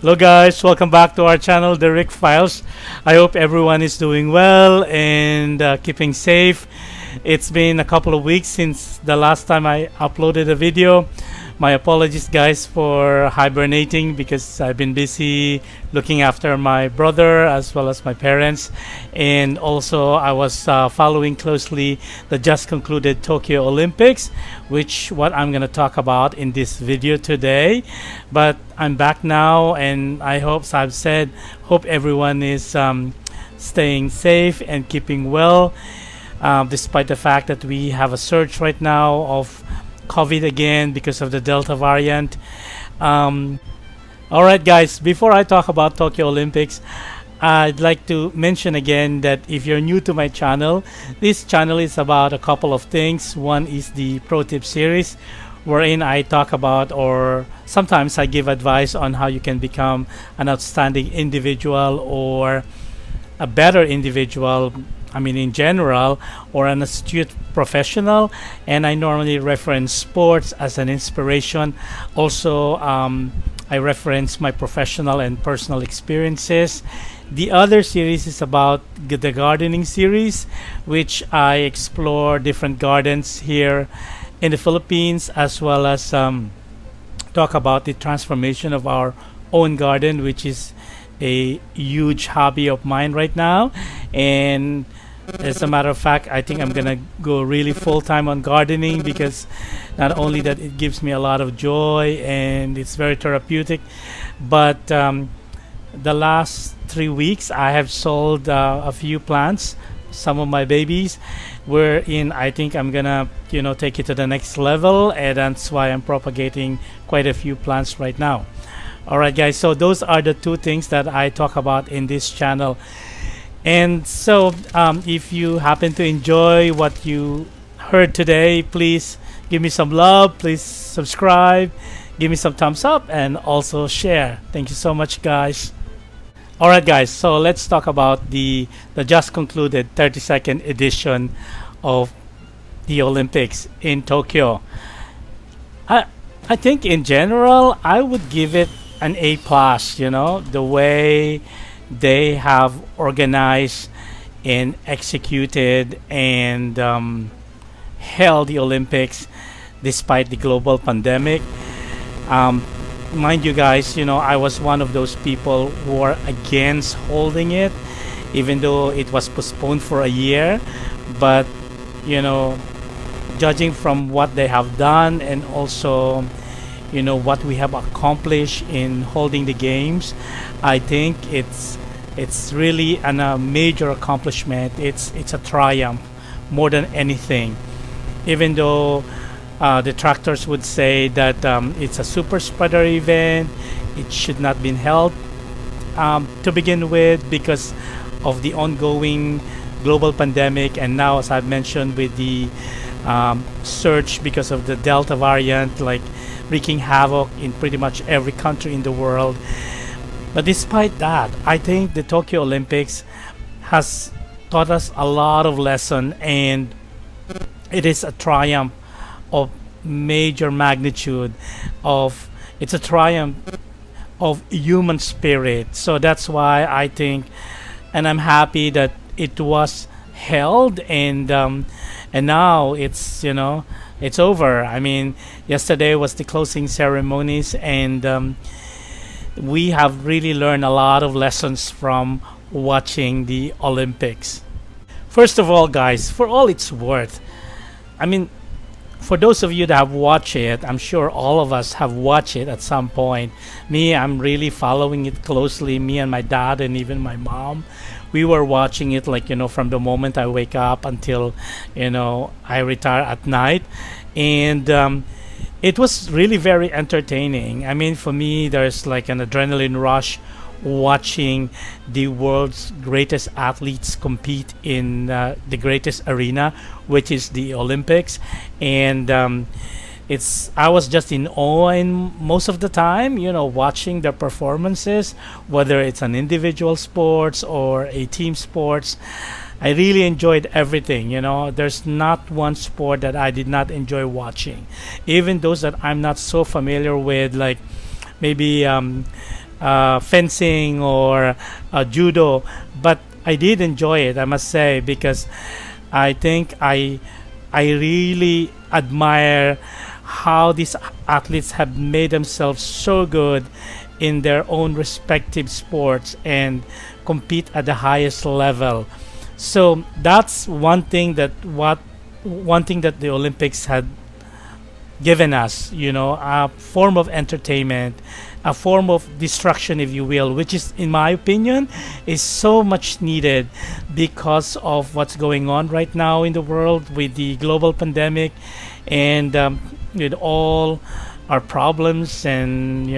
Hello guys, welcome back to our channel, The Rick Files. I hope everyone is doing well and keeping safe. It's been a couple of weeks since the last time I uploaded a video. My apologies guys for hibernating because I've been busy looking after my brother as well as my parents, and also I was following closely the just concluded Tokyo Olympics, which what I'm going to talk about in this video today. But I'm back now, and I hope, as I've said, hope everyone is staying safe and keeping well, despite the fact that we have a surge right now of COVID again because of the Delta variant. Alright guys, before I talk about Tokyo Olympics, I'd like to mention again that if you're new to my channel, this channel is about a couple of things. One is the Pro Tip series, wherein I talk about, or sometimes I give advice on how you can become an outstanding individual or a better individual, I mean in general, or an astute professional. And I normally reference sports as an inspiration. Also, I reference my professional and personal experiences. The other series is about the gardening series, which I explore different gardens here in the Philippines, as well as talk about the transformation of our own garden, which is a huge hobby of mine right now. And as a matter of fact, I think I'm gonna go really full-time on gardening, because not only that it gives me a lot of joy and it's very therapeutic, but the last 3 weeks I have sold a few plants, some of my babies, wherein I think I'm gonna take it to the next level, and that's why I'm propagating quite a few plants right now. Alright guys, so those are the two things that I talk about in this channel. And so if you happen to enjoy what you heard today, please give me some love, please subscribe, give me some thumbs up, and also share. Thank you so much guys. Alright guys, so let's talk about the just concluded 32nd edition of the Olympics in Tokyo. I think in general I would give it an A+, the way they have organized and executed and held the Olympics despite the global pandemic. Mind you guys, I was one of those people who are against holding it, even though it was postponed for a year. But judging from what they have done, and also what we have accomplished in holding the games, I think it's really a major accomplishment. It's a triumph more than anything, even though detractors would say that it's a super spreader event. It should not been held to begin with because of the ongoing global pandemic, and now, as I've mentioned, with the surge because of the Delta variant, like wreaking havoc in pretty much every country in the world. But despite that, I think the Tokyo Olympics has taught us a lot of lesson, and it is a triumph of major magnitude. It's a triumph of human spirit. So that's why I think, and I'm happy that it was held, and now it's it's over. I mean, yesterday was the closing ceremonies, and we have really learned a lot of lessons from watching the Olympics. First of all, guys, for all it's worth, I mean, for those of you that have watched it, I'm sure all of us have watched it at some point. Me, I'm really following it closely. Me and my dad, and even my mom, we were watching it like from the moment I wake up until I retire at night. And it was really very entertaining. I mean, for me, there's like an adrenaline rush watching the world's greatest athletes compete in the greatest arena, which is the Olympics. And I was just in awe in most of the time, watching their performances, whether it's an individual sports or a team sports. I really enjoyed everything. There's not one sport that I did not enjoy watching, even those that I'm not so familiar with, like maybe fencing or judo, but I did enjoy it, I must say, because I think I really admire how these athletes have made themselves so good in their own respective sports and compete at the highest level. So that's one thing that the Olympics had given us, a form of entertainment, a form of distraction, if you will, which is, in my opinion, is so much needed because of what's going on right now in the world with the global pandemic and with all our problems and,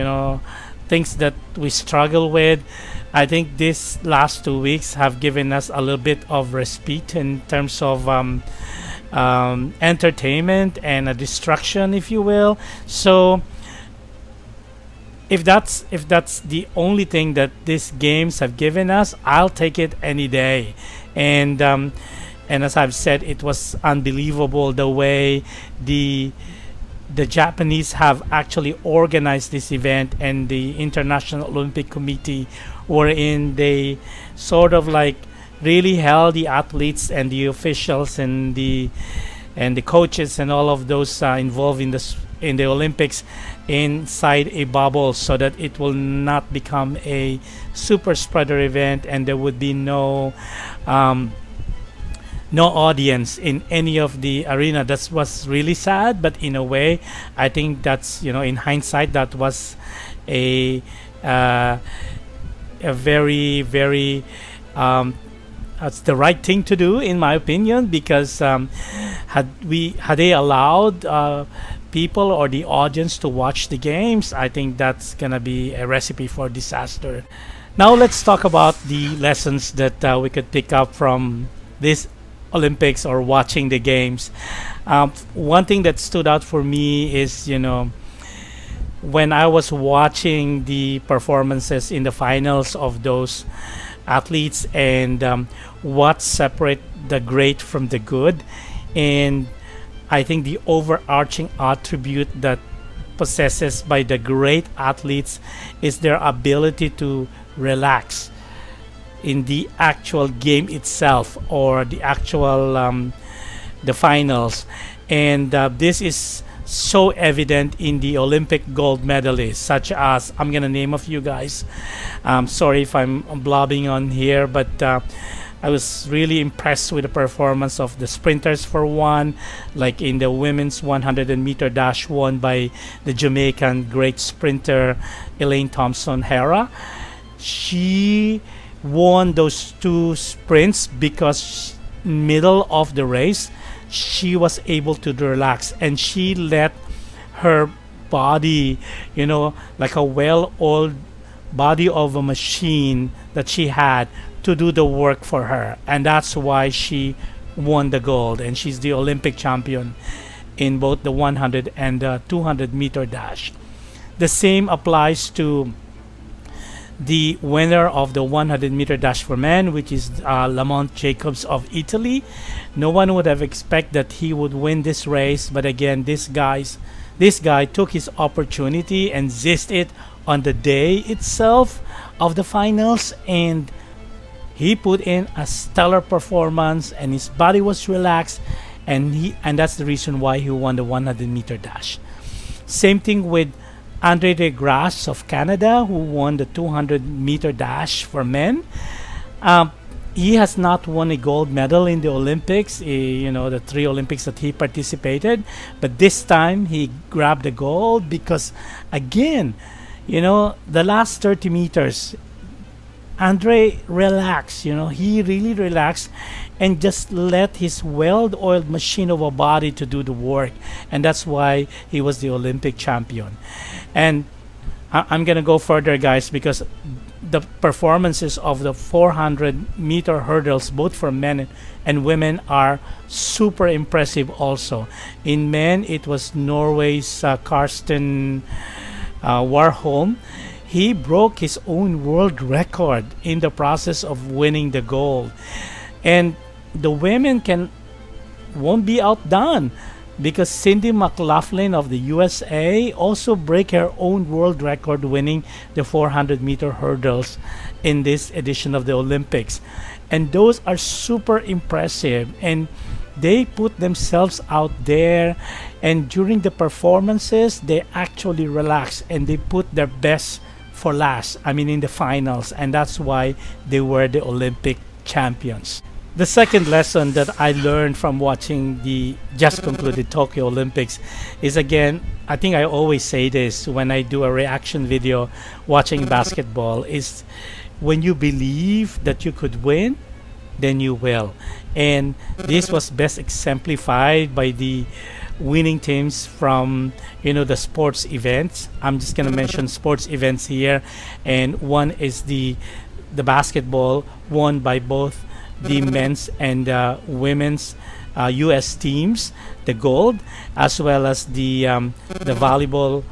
things that we struggle with. I think these last 2 weeks have given us a little bit of respite in terms of entertainment and a distraction, if you will. So if that's the only thing that these games have given us, I'll take it any day. And as I've said, it was unbelievable the way the Japanese have actually organized this event, and the International Olympic Committee, wherein they sort of like really held the athletes and the officials and the coaches and all of those involved in the Olympics inside a bubble, so that it will not become a super spreader event and there would be no audience in any of the arena. That was really sad, but in a way, I think that's, in hindsight, that was a very, very that's the right thing to do, in my opinion, because had they allowed people or the audience to watch the games, I think that's gonna be a recipe for disaster. Now let's talk about the lessons that we could pick up from this Olympics or watching the games. One thing that stood out for me is, when I was watching the performances in the finals of those athletes and what separate the great from the good. And I think the overarching attribute that possesses by the great athletes is their ability to relax in the actual game itself, or the actual the finals. And this is so evident in the Olympic gold medalists, such as, I'm gonna name a few guys. Sorry if I'm blobbing on here, but I was really impressed with the performance of the sprinters, for one, like in the women's 100-meter dash won by the Jamaican great sprinter Elaine Thompson-Herah. She won those two sprints because middle of the race she was able to relax, and she let her body, like a well-oiled body of a machine that she had, to do the work for her. And that's why she won the gold, and she's the Olympic champion in both the 100 and 200-meter dash. The same applies to the winner of the 100-meter dash for men, which is Lamont Jacobs of Italy. No one would have expected that he would win this race, but again, this guy took his opportunity and seized it on the day itself of the finals, and he put in a stellar performance, and his body was relaxed, and that's the reason why he won the 100-meter dash. Same thing with Andre De Grasse of Canada, who won the 200-meter dash for men. He has not won a gold medal in the Olympics, the 3 Olympics that he participated. But this time he grabbed the gold because, again, the last 30 meters, Andre relaxed. He really relaxed and just let his well-oiled machine of a body to do the work. And that's why he was the Olympic champion. And I'm going to go further, guys, because the performances of the 400-meter hurdles, both for men and women, are super impressive also. In men, it was Norway's Karsten Warholm. He broke his own world record in the process of winning the gold. And the women won't be outdone. because Cindy McLaughlin of the USA also break her own world record winning the 400-meter hurdles in this edition of the Olympics. And those are super impressive, and they put themselves out there, and during the performances they actually relax and they put their best for last, I mean in the finals, and that's why they were the Olympic champions. The second lesson that I learned from watching the just concluded Tokyo Olympics is, again, I think I always say this when I do a reaction video watching basketball, is when you believe that you could win, then you will. And this was best exemplified by the winning teams from the sports events. I'm just gonna mention sports events here, and one is the basketball, won by both the men's and women's U.S. teams, the gold, as well as the volleyball,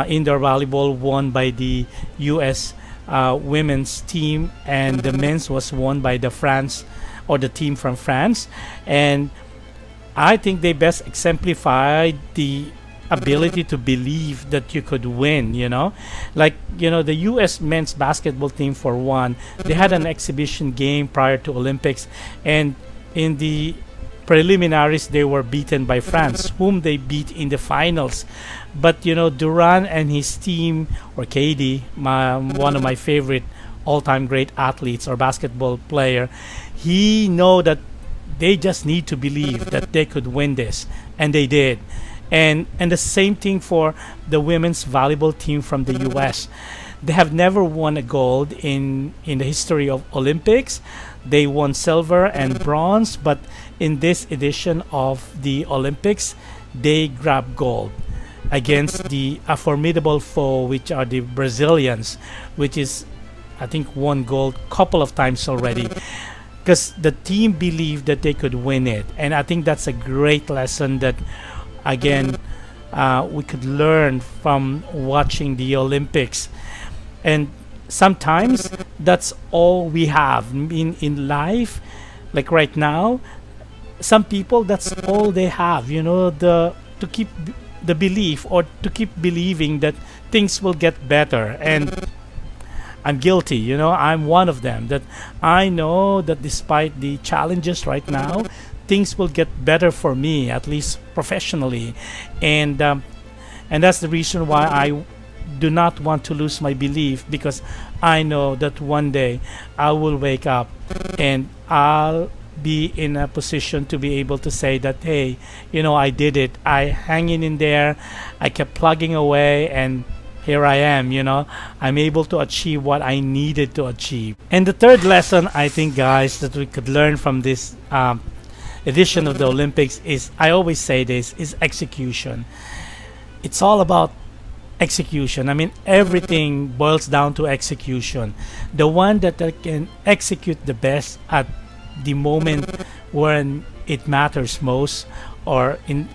indoor volleyball, won by the U.S. Women's team, and the men's was won by the France, or the team from France. And I think they best exemplified the ability to believe that you could win, like the US men's basketball team, for one, they had an exhibition game prior to Olympics, and in the preliminaries they were beaten by France, whom they beat in the finals. But Durant and his team, or KD, one of my favorite all-time great athletes or basketball player, he know that they just need to believe that they could win this, and they did. And the same thing for the women's volleyball team from the US. They have never won a gold in the history of Olympics. They won silver and bronze, but in this edition of the Olympics, they grabbed gold against a formidable foe, which are the Brazilians, which is, I think, won gold couple of times already, because the team believed that they could win it. And I think that's a great lesson that, again, we could learn from watching the Olympics. And sometimes that's all we have in life. Like right now, some people, that's all they have, to keep the belief, or to keep believing that things will get better. And I'm guilty, I'm one of them, that I know that despite the challenges right now, things will get better for me, at least professionally. And that's the reason why I do not want to lose my belief, because I know that one day I will wake up and I'll be in a position to be able to say that, hey, I did it. I hanging in there, I kept plugging away, and here I am, I'm able to achieve what I needed to achieve. And the third lesson, I think, guys, that we could learn from this edition of the Olympics is, I always say this, is execution. It's all about execution. I mean, everything boils down to execution. The one that can execute the best at the moment when it matters most, or in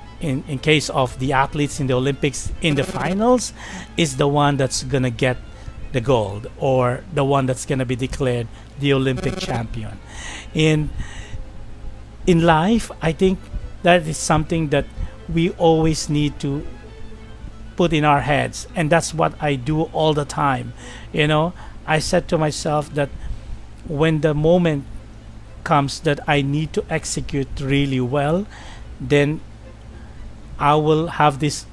case of the athletes in the Olympics, in the finals, is the one that's gonna get the gold, or the one that's gonna be declared the Olympic champion. In life, I think that is something that we always need to put in our heads, and that's what I do all the time. I said to myself that when the moment comes that I need to execute really well, then I will have this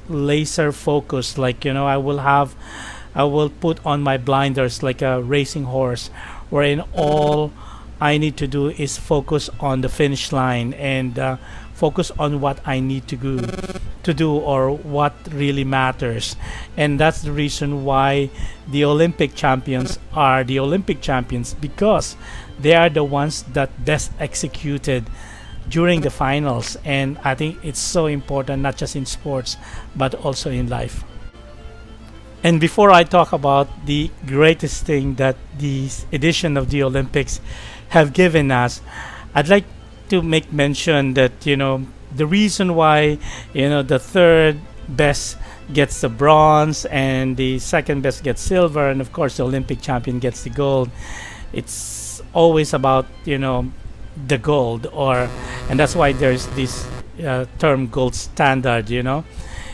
laser focus, like I will put on my blinders like a racing horse, wherein all I need to do is focus on the finish line, and focus on what I need to do, or what really matters. And that's the reason why the Olympic champions are the Olympic champions, because they are the ones that best executed during the finals. And I think it's so important, not just in sports but also in life. And before I talk about the greatest thing that this edition of the Olympics have given us, I'd like to make mention that the reason why the third best gets the bronze, and the second best gets silver, and of course the Olympic champion gets the gold, it's always about the gold, and that's why there's this term gold standard.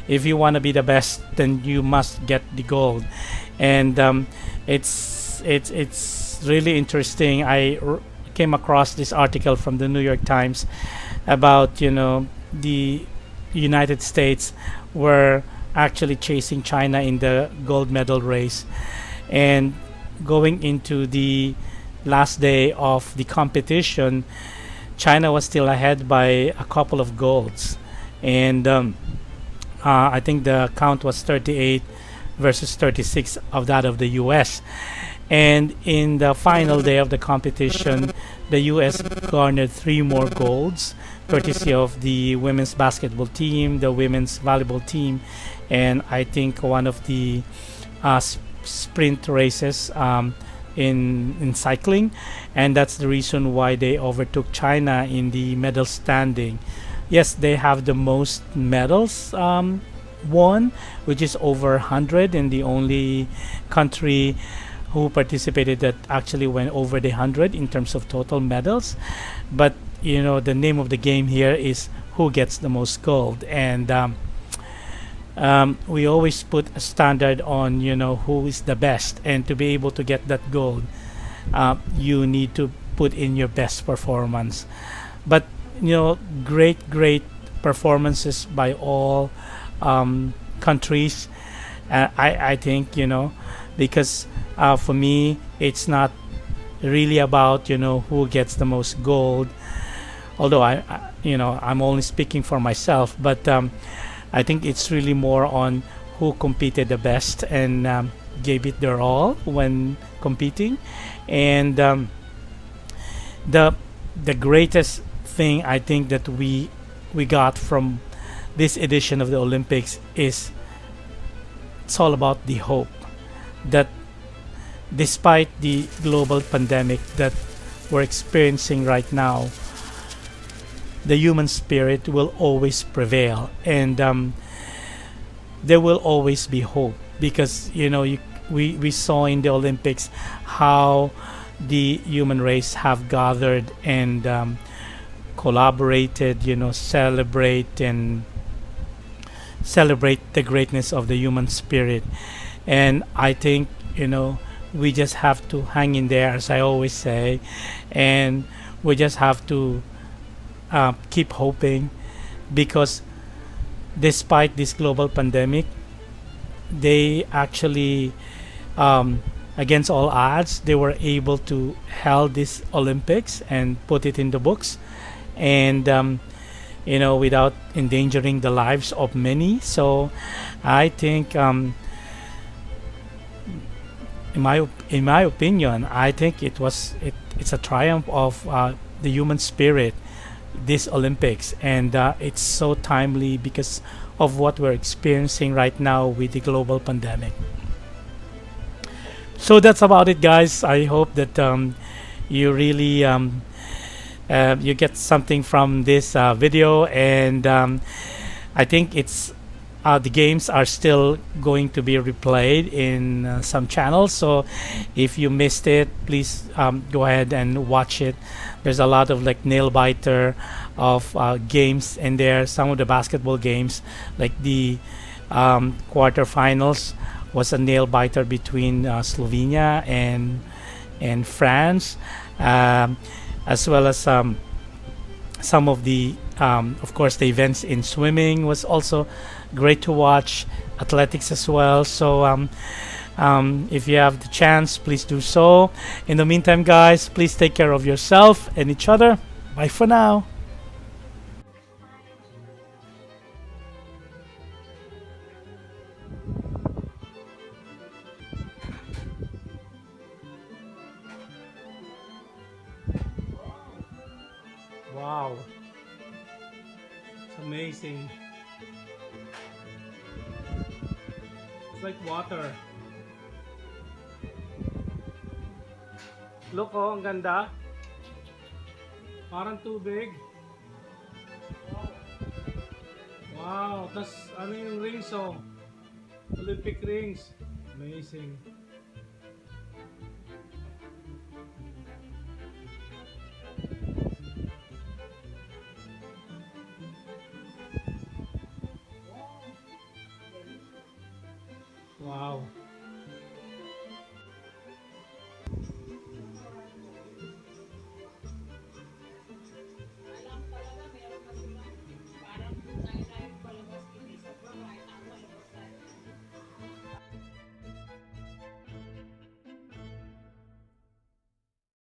If you want to be the best, then you must get the gold. And it's really interesting. Came across this article from the New York Times about the United States were actually chasing China in the gold medal race, and going into the last day of the competition, China was still ahead by a couple of golds, and I think the count was 38 versus 36 of that of the U.S. And in the final day of the competition, the U.S. garnered 3 more golds, courtesy of the women's basketball team, the women's volleyball team, and I think one of the sprint races in cycling, and that's the reason why they overtook China in the medal standing. Yes, they have the most medals won, which is over 100, and the only country who participated that actually went over the 100 in terms of total medals. But the name of the game here is who gets the most gold, and we always put a standard on who is the best, and to be able to get that gold, you need to put in your best performance. But great performances by all countries. I think because for me, it's not really about who gets the most gold. Although I'm only speaking for myself, but I think it's really more on who competed the best and gave it their all when competing. And the greatest thing I think that we got from this edition of the Olympics is it's all about the hope that despite the global pandemic that we're experiencing right now, the human spirit will always prevail, and there will always be hope, because we saw in the Olympics how the human race have gathered and collaborated, celebrate the greatness of the human spirit. And I think we just have to hang in there, as I always say, and we just have to keep hoping, because despite this global pandemic, they actually, against all odds, they were able to held this Olympics and put it in the books, and without endangering the lives of many. So I think, in my opinion, I think it's a triumph of the human spirit, this Olympics, and it's so timely because of what we're experiencing right now with the global pandemic. So that's about it, guys. I hope that you really you get something from this video, and I think it's the games are still going to be replayed in some channels. So if you missed it, please go ahead and watch it. There's a lot of nail biter of games in there. Some of the basketball games, like the quarterfinals, was a nail biter between Slovenia and France, as well as some of the of course the events in swimming was also great to watch, athletics as well. So if you have the chance, please do so. In the meantime, guys, please take care of yourself and each other. Bye for now. Wow, it's amazing. It's like water. Look, oh, ang ganda. Parang tubig. Wow, tas ano yung rings, oh? Olympic rings. Amazing. Wow.